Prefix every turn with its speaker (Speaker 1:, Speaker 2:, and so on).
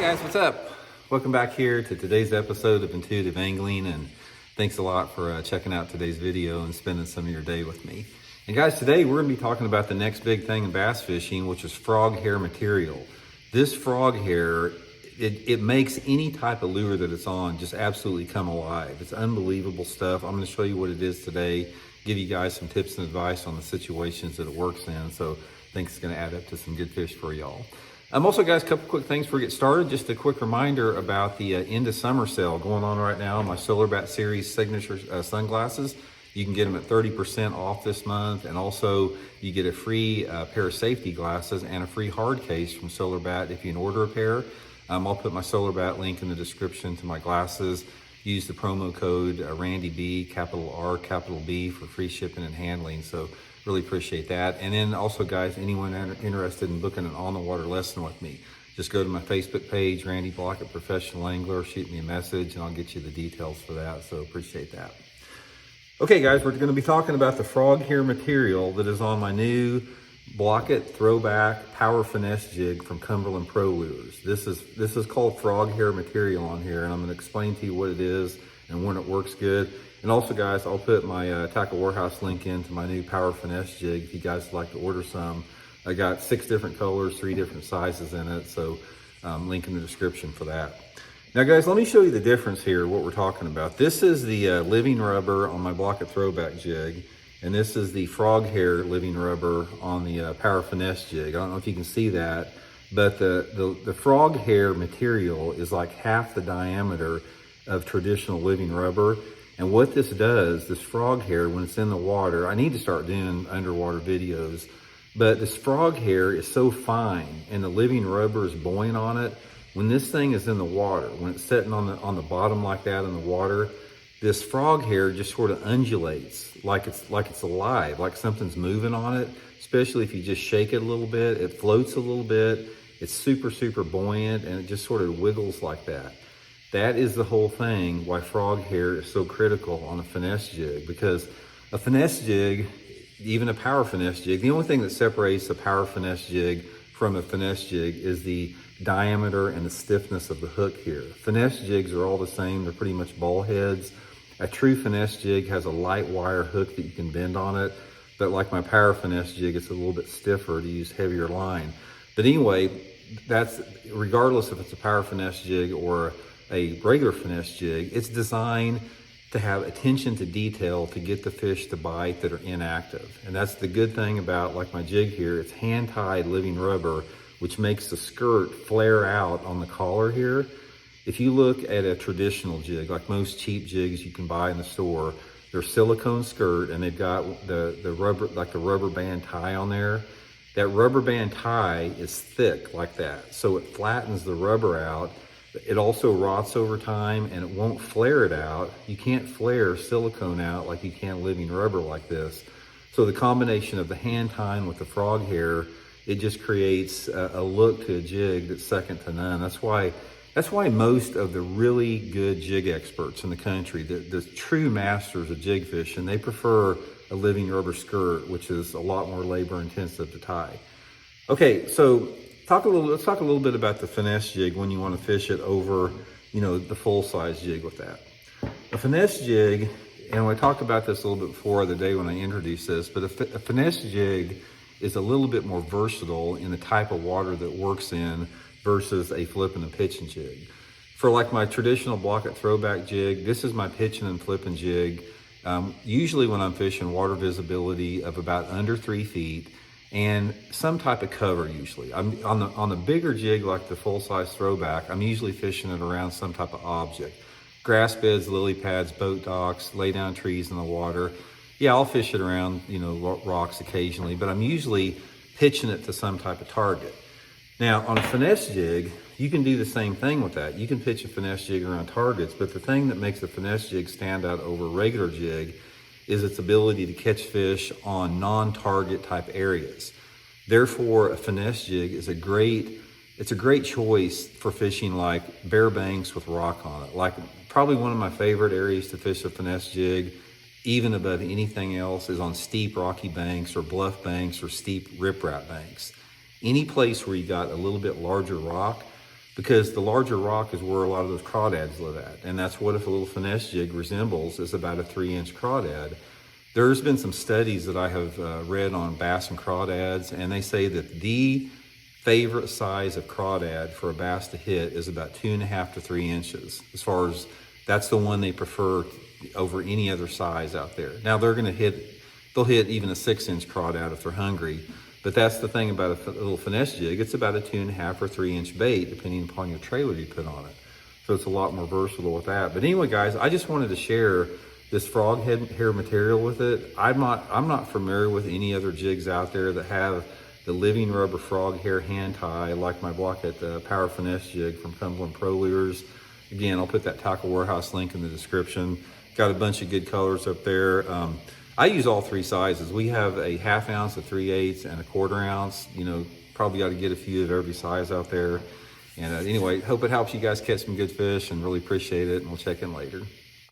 Speaker 1: guys, what's up? Welcome back here to today's episode of Intuitive Angling, and thanks a lot for checking out today's video and spending some of your day with me. And guys, today we're going to be talking about the next big thing in bass fishing, which is frog hair material. This frog hair, it makes any type of lure that it's on just absolutely come alive. It's unbelievable stuff. I'm going to show you what it is today, give you guys some tips and advice on the situations that it works in. So I think it's going to add up to some good fish for y'all. Also, guys, a couple quick things before we get started. Just a quick reminder about the end of summer sale going on right now. My Solar Bat Series signature sunglasses. You can get them at 30% off this month. And also, you get a free pair of safety glasses and a free hard case from Solar Bat if you can order a pair. I'll put my Solar Bat link in the description to my glasses. Use the promo code RandyB, capital R, capital B, for free shipping and handling. So really appreciate that. And then also, guys, anyone interested in booking an on-the-water lesson with me, just go to my Facebook page, Randy Blaukat Professional Angler, shoot me a message, and I'll get you the details for that. So appreciate that. Okay, guys, we're going to be talking about the frog hair material that is on my new Blaukat Throwback Power Finesse jig from Cumberland Pro Lures. This is called frog hair material on here, and I'm going to explain to you what it is and when it works good. And also, guys, I'll put my Tackle Warehouse link into my new Power Finesse jig if you guys would like to order some. I got 6 different colors, 3 different sizes in it, so link in the description for that. Now, guys, let me show you the difference here, what we're talking about. This is the living rubber on my Blaukat Throwback jig, and this is the frog hair living rubber on the Power Finesse jig. I don't know if you can see that, but the frog hair material is like half the diameter of traditional living rubber. And what this does, this frog hair, when it's in the water, I need to start doing underwater videos, but this frog hair is so fine and the living rubber is buoyant on it. When this thing is in the water, when it's sitting on the bottom like that in the water, this frog hair just sort of undulates like it's alive, like something's moving on it, especially if you just shake it a little bit. It floats a little bit. It's super, super buoyant, and it just sort of wiggles like that. That is the whole thing why frog hair is so critical on a finesse jig, because a finesse jig, even a power finesse jig, the only thing that separates a power finesse jig from a finesse jig is the diameter and the stiffness of the hook here. Finesse jigs are all the same. They're pretty much ball heads. A true finesse jig has a light wire hook that you can bend on it, but like my power finesse jig, it's a little bit stiffer to use heavier line. But anyway, that's regardless if it's a power finesse jig or a regular finesse jig, it's designed to have attention to detail to get the fish to bite that are inactive. And that's the good thing about, like my jig here, it's hand-tied living rubber, which makes the skirt flare out on the collar here. If you look at a traditional jig, like most cheap jigs you can buy in the store, they're silicone skirt and they've got the rubber, like the rubber band tie on there. That rubber band tie is thick like that, so it flattens the rubber out. It also rots over time and it won't flare it out. You can't flare silicone out like you can living rubber like this. So the combination of the hand tying with the frog hair, it just creates a look to a jig that's second to none. That's why most of the really good jig experts in the country, the true masters of jig fishing, they prefer a living rubber skirt, which is a lot more labor intensive to tie. Okay, so let's talk a little bit about the finesse jig when you want to fish it over, the full size jig with that. A finesse jig, and I talked about this a little bit before the day when I introduced this, but a finesse jig is a little bit more versatile in the type of water that works in versus a flipping and pitching jig. For like my traditional Blaukat Throwback jig, this is my pitching and flipping jig. Usually when I'm fishing, water visibility of about under 3 feet, and some type of cover usually. I'm on the bigger jig like the full-size Throwback, I'm usually fishing it around some type of object. Grass beds, lily pads, boat docks, lay down trees in the water. Yeah, I'll fish it around, rocks occasionally, but I'm usually pitching it to some type of target. Now, on a finesse jig, you can do the same thing with that. You can pitch a finesse jig around targets, but the thing that makes a finesse jig stand out over a regular jig is its ability to catch fish on non-target type areas. Therefore, a finesse jig is a great choice for fishing like bare banks with rock on it. Like probably one of my favorite areas to fish a finesse jig, even above anything else, is on steep rocky banks or bluff banks or steep riprap banks. Any place where you got a little bit larger rock, because the larger rock is where a lot of those crawdads live at. And that's what if a little finesse jig resembles, is about a 3-inch crawdad. There's been some studies that I have read on bass and crawdads, and they say that the favorite size of crawdad for a bass to hit is about 2.5 to 3 inches. As far as that's the one they prefer over any other size out there. Now they'll hit even a 6-inch crawdad if they're hungry, but that's the thing about a little finesse jig. It's about a 2.5 or 3 inch bait, depending upon your trailer you put on it. So it's a lot more versatile with that. But anyway, guys, I just wanted to share this frog hair material with it. I'm not familiar with any other jigs out there that have the living rubber frog hair hand tie like my Blaukat Power finesse jig from Cumberland Pro Lures. Again, I'll put that Tackle Warehouse link in the description. Got a bunch of good colors up there. I use all 3 sizes. We have a 1/2 ounce, a 3/8, and a 1/4 ounce. You know, probably ought to get a few of every size out there. And anyway, hope it helps you guys catch some good fish, and really appreciate it. And we'll check in later.